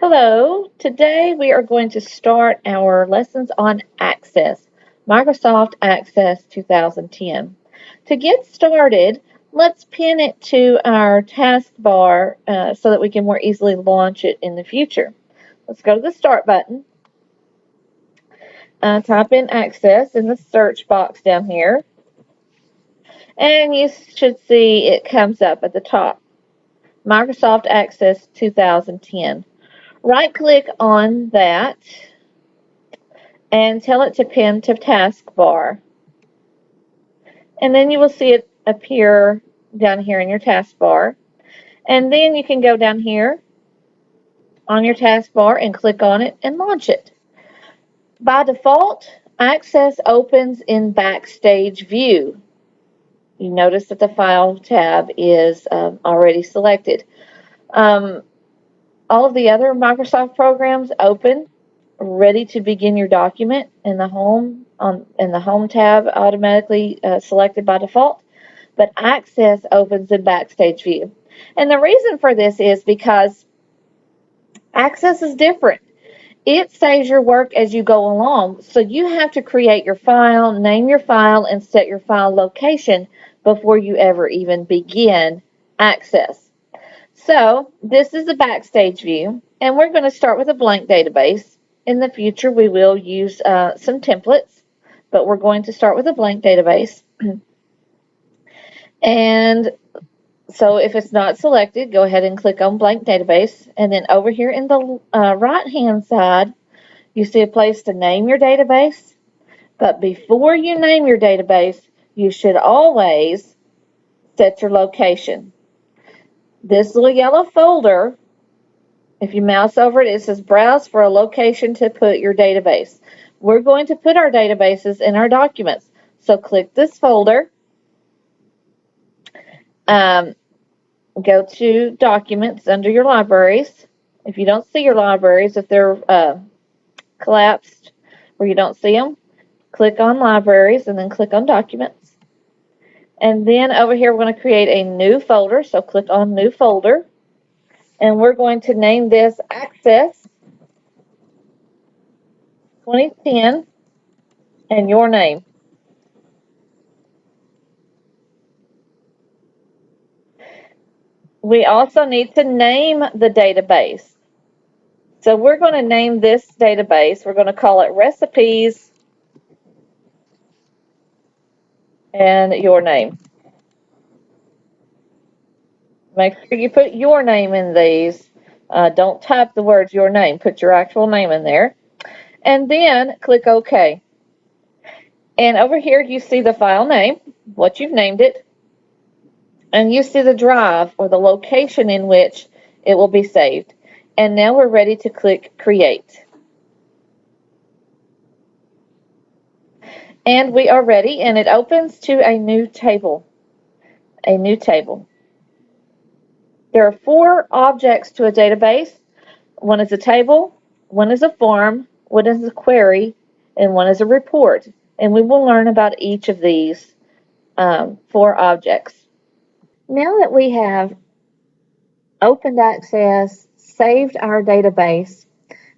Hello, today we are going to start our lessons on Access, Microsoft Access 2010. To get started, let's pin it to our taskbar so that we can more easily launch it in the future. Let's go to the Start button, type in Access in the search box down here, and you should see it comes up at the top, Microsoft Access 2010. Right-click on that and tell it to pin to taskbar. And then you will see it appear down here in your taskbar. And then you can go down here on your taskbar and click on it and launch it. By default, Access opens in Backstage View. You notice that the File tab is already selected. All of the other Microsoft programs open, ready to begin your document in the Home tab, automatically selected by default. But Access opens in Backstage View. And the reason for this is because Access is different. It saves your work as you go along, so you have to create your file, name your file, and set your file location before you ever even begin Access. So this is the Backstage View, and we're going to start with a blank database. In the future, we will use some templates, but we're going to start with a blank database. And so if it's not selected, go ahead and click on blank database. And then over here in the right-hand side, you see a place to name your database. But before you name your database, you should always set your location. This little yellow folder, if you mouse over it, it says browse for a location to put your database. We're going to put our databases in our documents. So click this folder. Go to Documents under your libraries. If you don't see your libraries, if they're collapsed where you don't see them, click on Libraries and then click on Documents. And then over here, we're going to create a new folder. So click on New Folder. And we're going to name this Access 2010 and your name. We also need to name the database. So we're going to name this database. We're going to call it Recipes and your name. Make sure you put your name in these. Don't type the words your name. Put your actual name in there. And then click OK. And over here you see the file name, what you've named it. And you see the drive or the location in which it will be saved. And now we're ready to click Create. And we are ready, and it opens to a new table. A new table. There are 4 objects to a database. One is a table, one is a form, one is a query, and one is a report. And we will learn about each of these 4 objects. Now that we have opened Access, saved our database,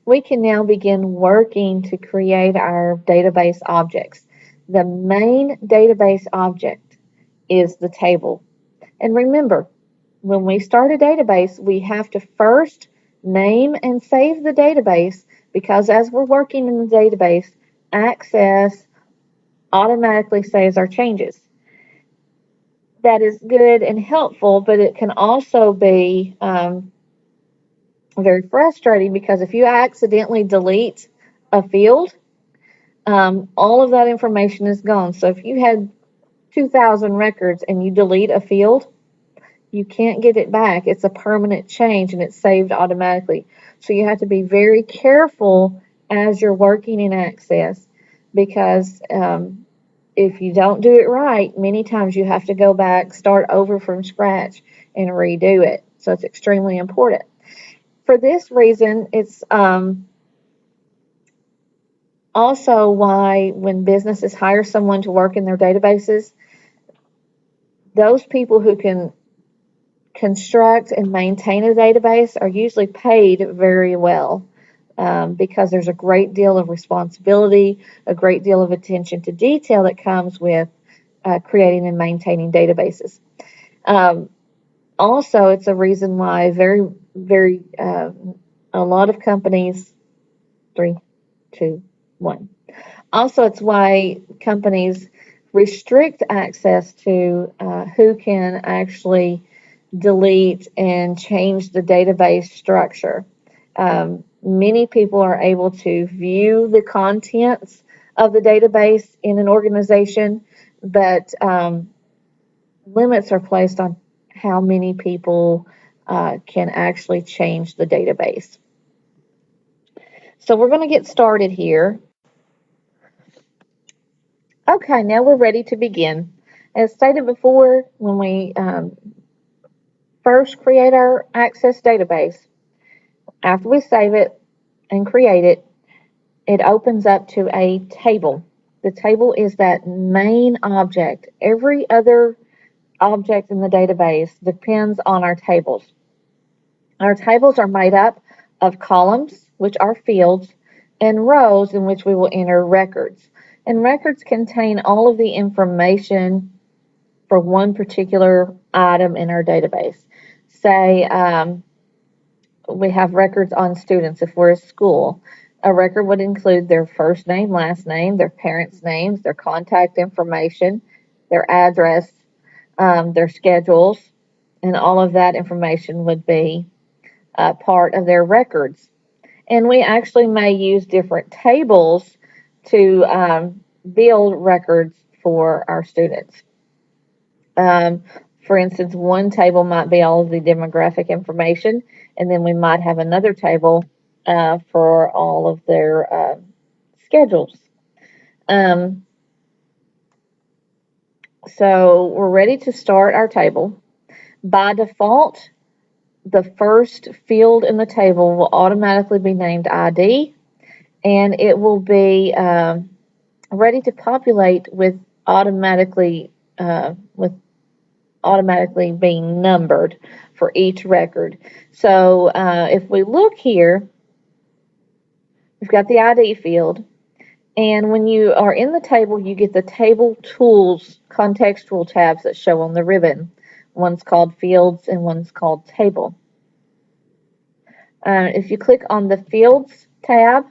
we can now begin working to create our database objects. The main database object is the table. And remember, when we start a database, we have to first name and save the database, because as we're working in the database, Access automatically saves our changes. That is good and helpful, but it can also be very frustrating, because if you accidentally delete a field, all of that information is gone. So if you had 2,000 records and you delete a field, you can't get it back. It's a permanent change and it's saved automatically. So you have to be very careful as you're working in Access, because if you don't do it right, many times you have to go back, start over from scratch, and redo it. So it's extremely important. For this reason, it's also why when businesses hire someone to work in their databases, those people who can construct and maintain a database are usually paid very well because there's a great deal of responsibility, a great deal of attention to detail that comes with creating and maintaining databases. Also, it's a reason why a lot of companies, 3, 2, 1. Also, it's why companies restrict access to who can actually delete and change the database structure. Many people are able to view the contents of the database in an organization, but limits are placed on how many people can actually change the database. So we're going to get started here. Okay, now we're ready to begin. As stated before, when we first create our Access database, after we save it and create it, it opens up to a table. The table is that main object. Every other object in the database depends on our tables. Our tables are made up of columns, which are fields, and rows in which we will enter records. And records contain all of the information for one particular item in our database. Say we have records on students if we're a school. A record would include their first name, last name, their parents' names, their contact information, their address, their schedules, and all of that information would be part of their records. And we actually may use different tables to build records for our students. For instance, one table might be all of the demographic information, and then we might have another table for all of their schedules. So we're ready to start our table. By default, the first field in the table will automatically be named ID, and it will be ready to populate with automatically being numbered for each record. So if we look here, we've got the ID field, and when you are in the table, you get the Table Tools contextual tabs that show on the ribbon. One's called Fields and one's called Table. If you click on the Fields tab,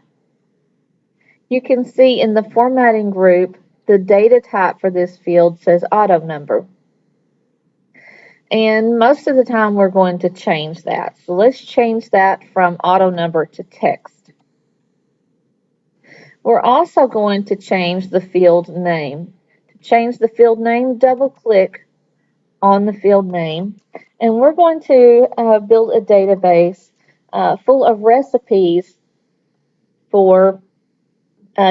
you can see in the formatting group, the data type for this field says auto number. And most of the time, we're going to change that. So let's change that from auto number to text. We're also going to change the field name. To change the field name, double-click on the field name. And we're going to build a database full of recipes for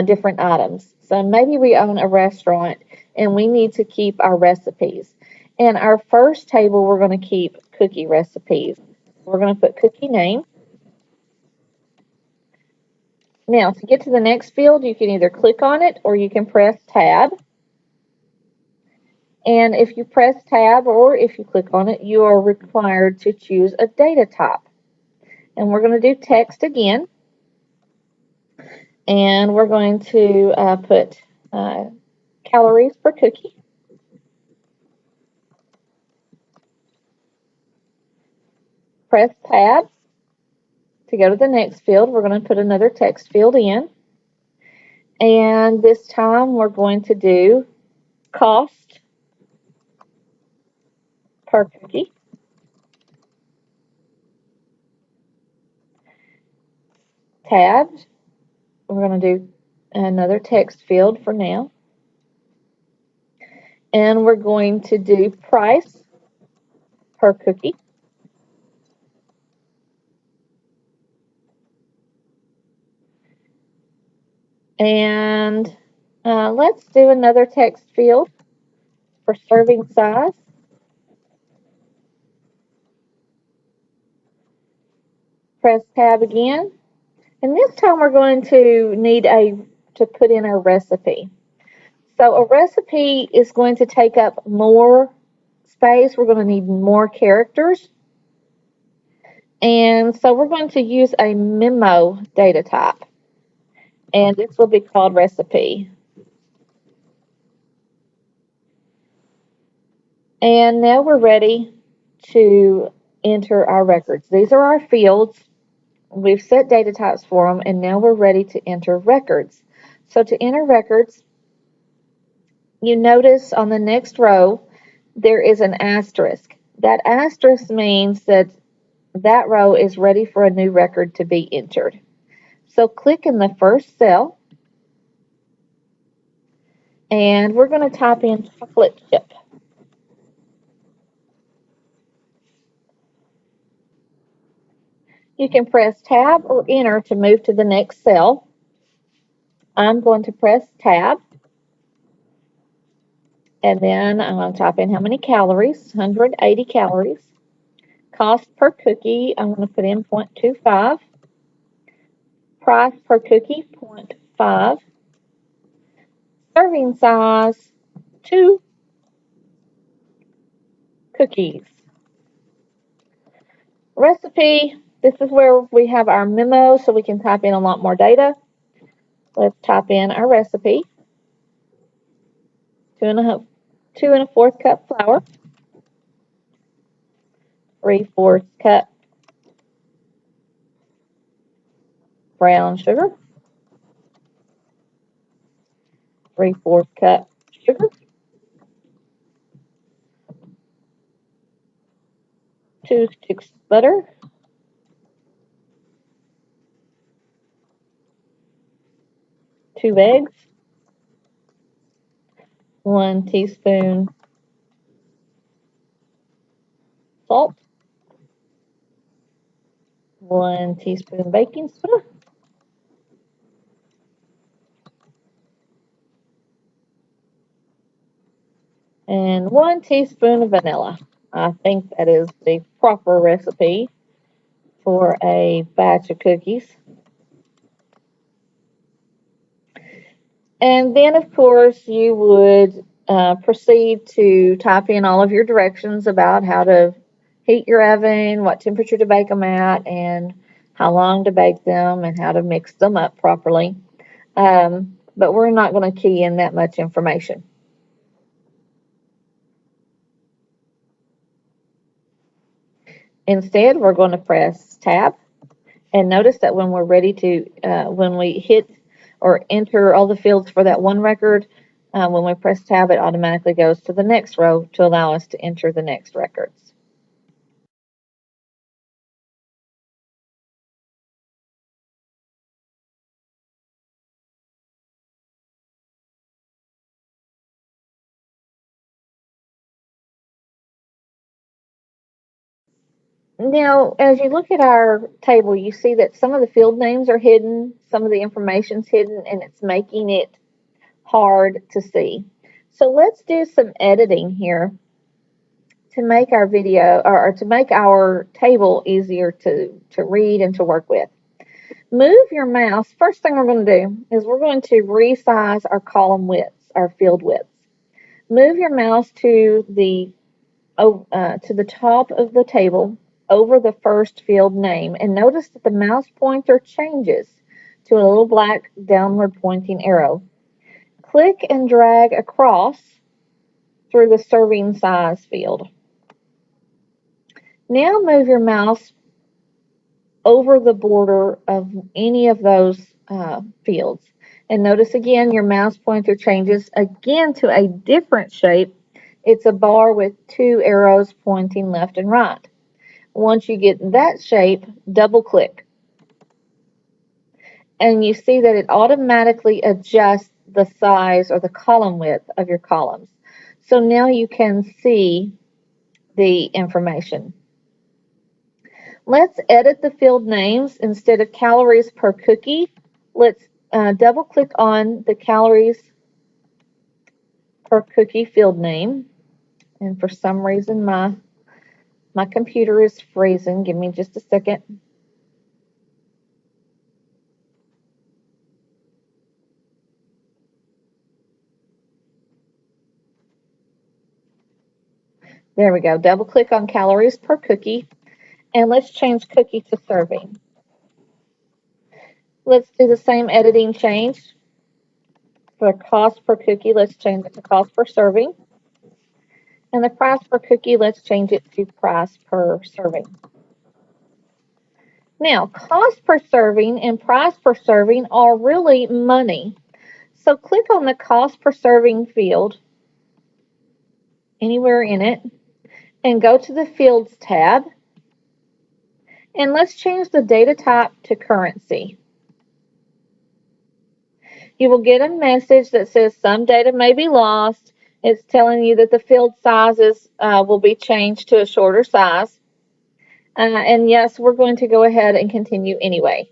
different items. So maybe we own a restaurant and we need to keep our recipes. In our first table, we're going to keep cookie recipes. We're going to put cookie name. Now, to get to the next field, you can either click on it or you can press Tab. And if you press Tab or if you click on it, you are required to choose a data type. And we're going to do text again. And we're going to put calories per cookie. Press Tab to go to the next field. We're going to put another text field in. And this time we're going to do cost per cookie. Tabs. We're going to do another text field for now. And we're going to do price per cookie. And let's do another text field for serving size. Press Tab again. And this time we're going to need to put in a recipe. So a recipe is going to take up more space, we're going to need more characters. And so we're going to use a memo data type. And this will be called recipe. And now we're ready to enter our records. These are our fields. We've set data types for them, and now we're ready to enter records. So to enter records, you notice on the next row, there is an asterisk. That asterisk means that that row is ready for a new record to be entered. So click in the first cell, and we're going to type in chocolate chip. You can press Tab or Enter to move to the next cell. I'm going to press Tab, and then I'm going to type in how many calories, 180 calories. Cost per cookie, I'm going to put in 0.25. Price per cookie, 0.5. Serving size, 2 cookies. Recipe, this is where we have our memo so we can type in a lot more data. Let's type in our recipe. 2 1/4 cup flour, 3/4 cup brown sugar, 3/4 cup sugar, 2 sticks butter, 2 eggs, 1 teaspoon salt, 1 teaspoon baking soda, and 1 teaspoon of vanilla. I think that is the proper recipe for a batch of cookies. And then, of course, you would proceed to type in all of your directions about how to heat your oven, what temperature to bake them at, and how long to bake them, and how to mix them up properly. But we're not going to key in that much information. Instead, we're going to press Tab, and notice that when we're ready to, when we hit or enter all the fields for that one record, when we press Tab, it automatically goes to the next row to allow us to enter the next records. Now, as you look at our table, you see that some of the field names are hidden, some of the information's hidden, and it's making it hard to see. So let's do some editing here to make our video, or to make our table easier to read and to work with. Move your mouse. First thing we're going to do is we're going to resize our column widths, our field widths. Move your mouse to the top of the table over the first field name, and notice that the mouse pointer changes to a little black downward pointing arrow. Click and drag across through the serving size field. Now move your mouse over the border of any of those fields. And notice again your mouse pointer changes again to a different shape. It's a bar with 2 arrows pointing left and right. Once you get that shape, double click. And you see that it automatically adjusts the size or the column width of your columns. So now you can see the information. Let's edit the field names. Instead of calories per cookie, let's double click on the calories per cookie field name. And for some reason my computer is freezing. Give me just a second. There we go. Double click on calories per cookie, and let's change cookie to serving. Let's do the same editing change. For cost per cookie, let's change it to cost per serving. And the price per cookie, let's change it to price per serving. Now, cost per serving and price per serving are really money. So click on the cost per serving field anywhere in it and go to the Fields tab. And let's change the data type to currency. You will get a message that says some data may be lost. It's telling you that the field sizes will be changed to a shorter size. And yes, we're going to go ahead and continue anyway.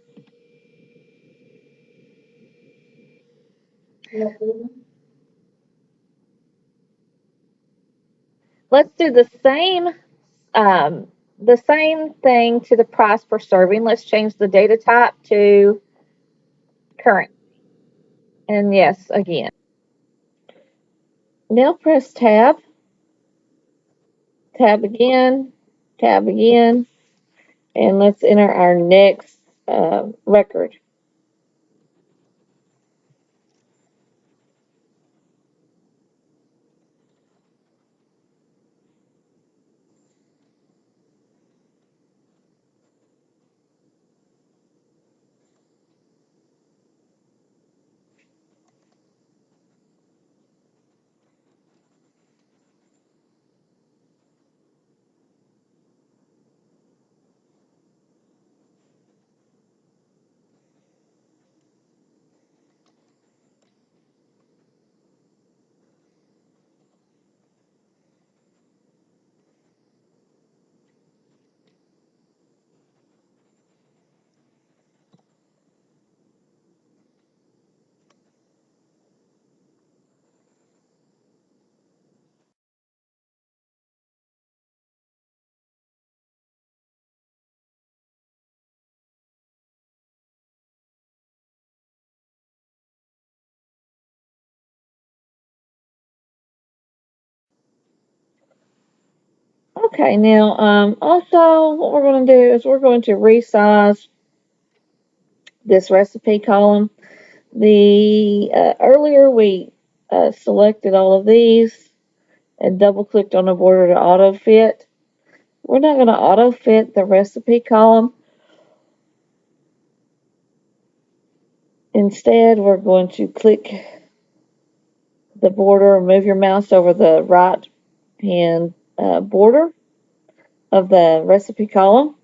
Let's do the same thing to the price per serving. Let's change the data type to current. And yes, again. Now press tab, tab again, and let's enter our next record. Okay, now also what we're going to do is we're going to resize this recipe column. The earlier we selected all of these and double clicked on the border to auto fit. We're not going to auto fit the recipe column. Instead, we're going to click the border, move your mouse over the right hand border of the recipe column,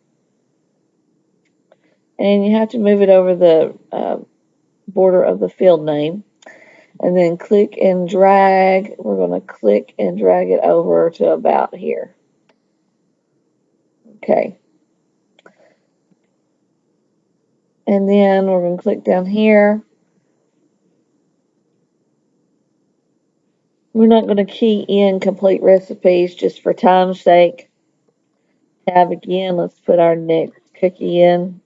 and you have to move it over the border of the field name, and then click and drag. We're going to click and drag it over to about here. Okay. And then we're going to click down here. We're not going to key in complete recipes just for time's sake. Tab again. Let's put our next cookie in.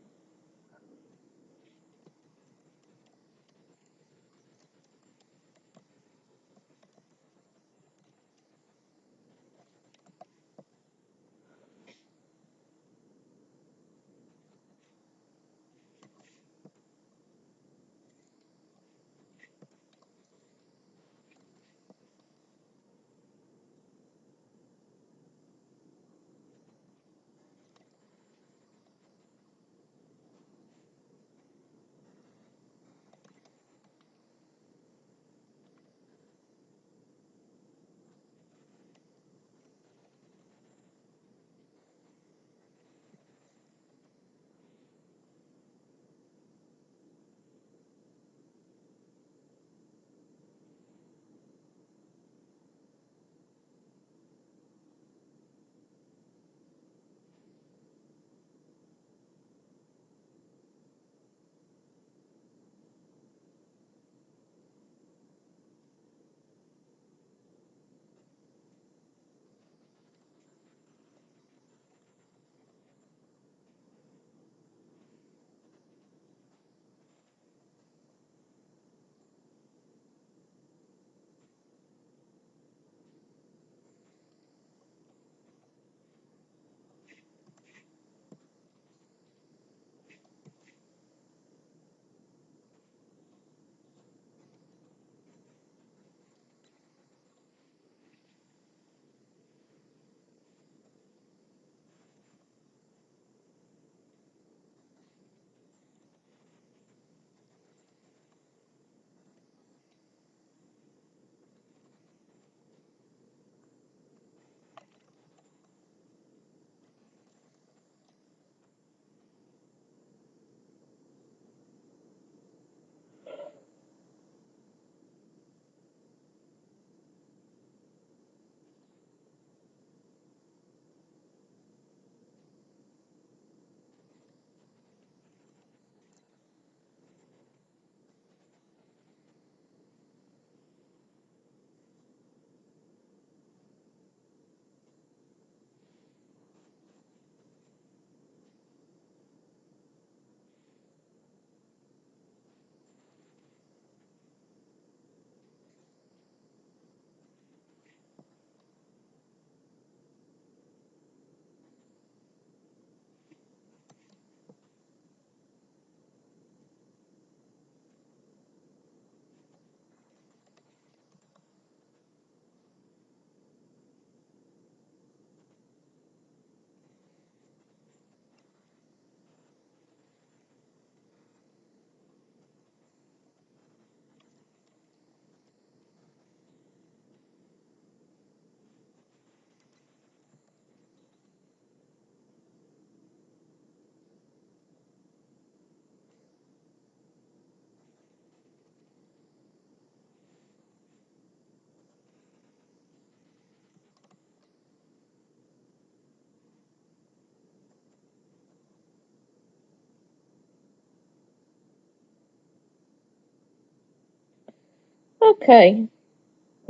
Okay,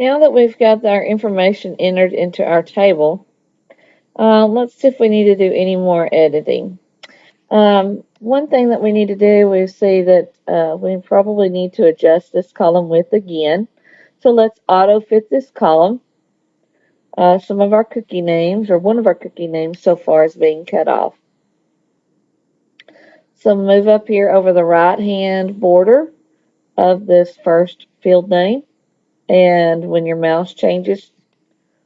now that we've got our information entered into our table, let's see if we need to do any more editing. One thing that we need to do is see that we probably need to adjust this column width again. So let's auto fit this column. Some of our cookie names, or one of our cookie names so far, is being cut off. So move up here over the right hand border of this first field name, and when your mouse changes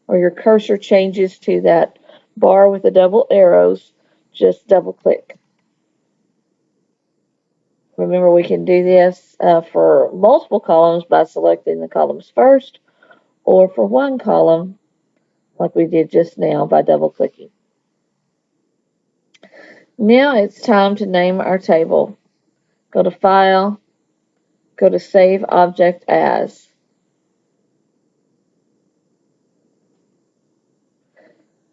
or your cursor changes to that bar with the double arrows, just double click. Remember, we can do this for multiple columns by selecting the columns first, or for one column like we did just now by double clicking. Now it's time to name our table. Go to File, go to Save Object As.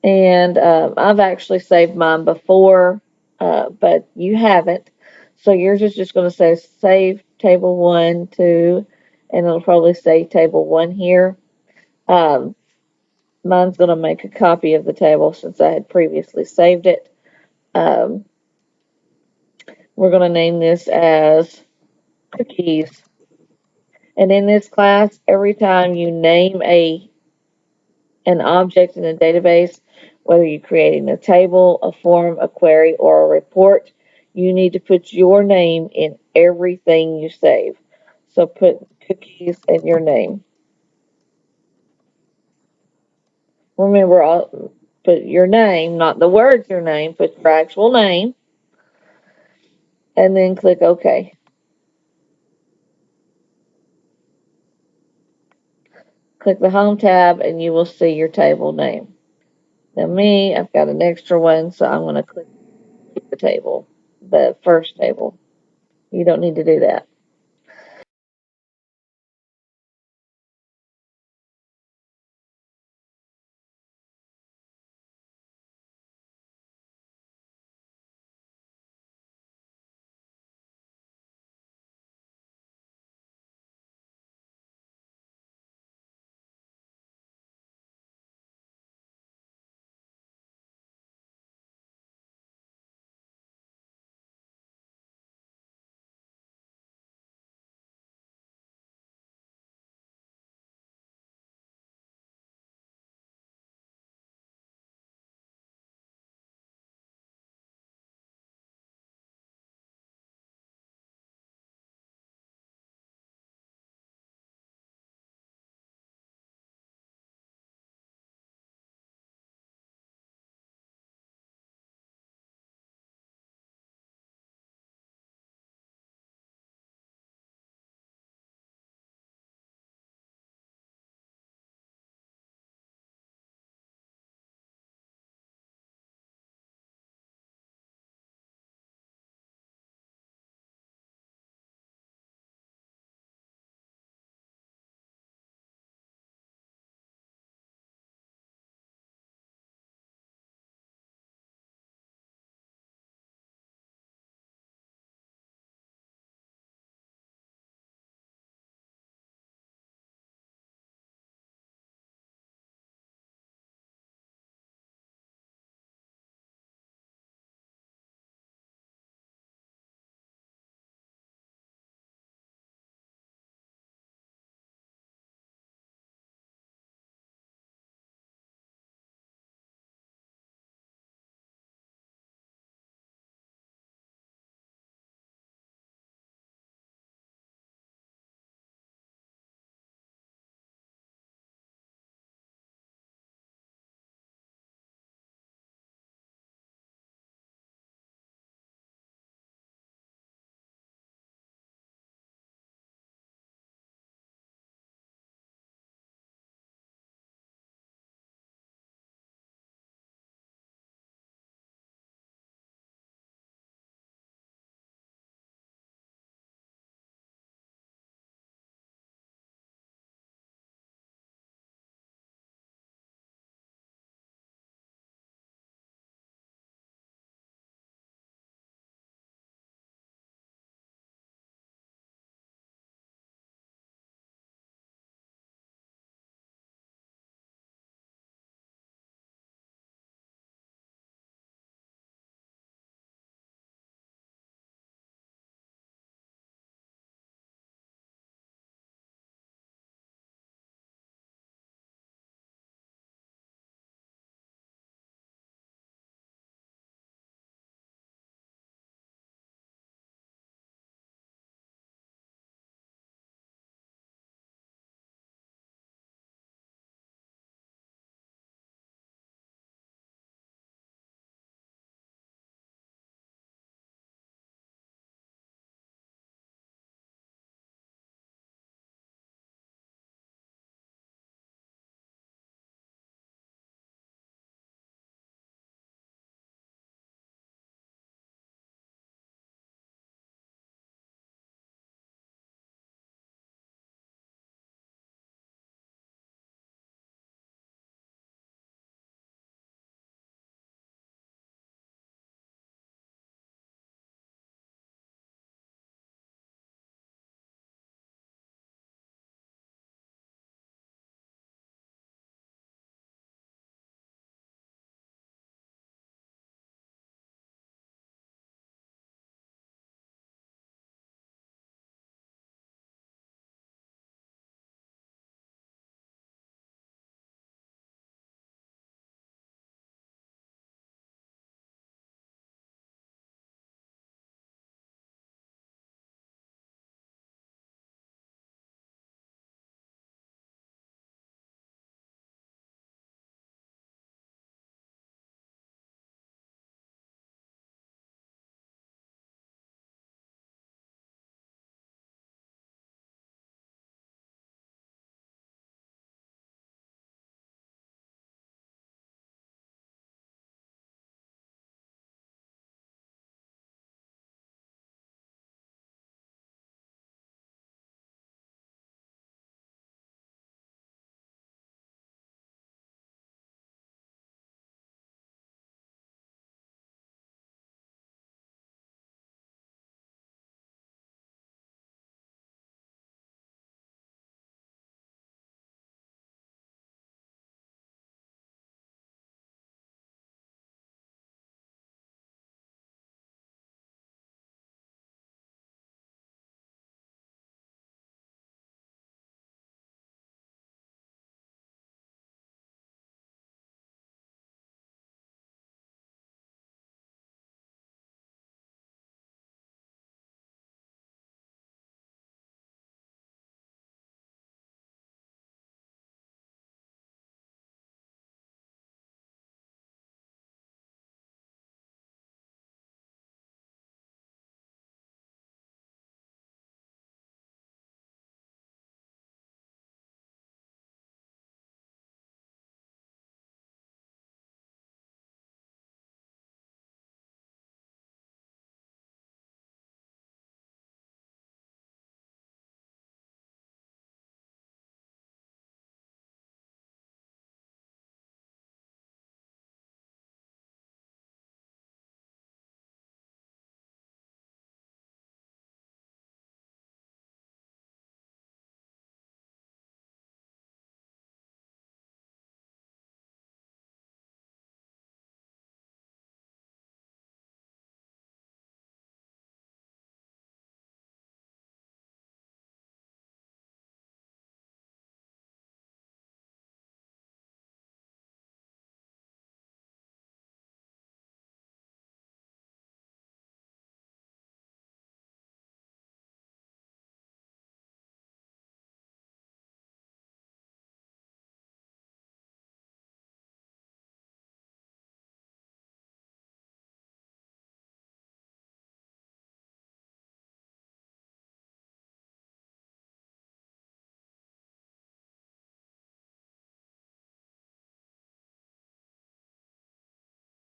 And I've actually saved mine before, but you haven't. So yours is just going to say Save Table 1, 2, and it'll probably say Table 1 here. Mine's going to make a copy of the table since I had previously saved it. We're going to name this as Cookies. And in this class, every time you name an object in a database, whether you're creating a table, a form, a query, or a report, you need to put your name in everything you save. So put Cookies and your name. Remember, I'll put your name, not the words your name, put your actual name, and then click OK. Click the Home tab, and you will see your table name. Now me, I've got an extra one, so I'm going to click the table, the first table. You don't need to do that.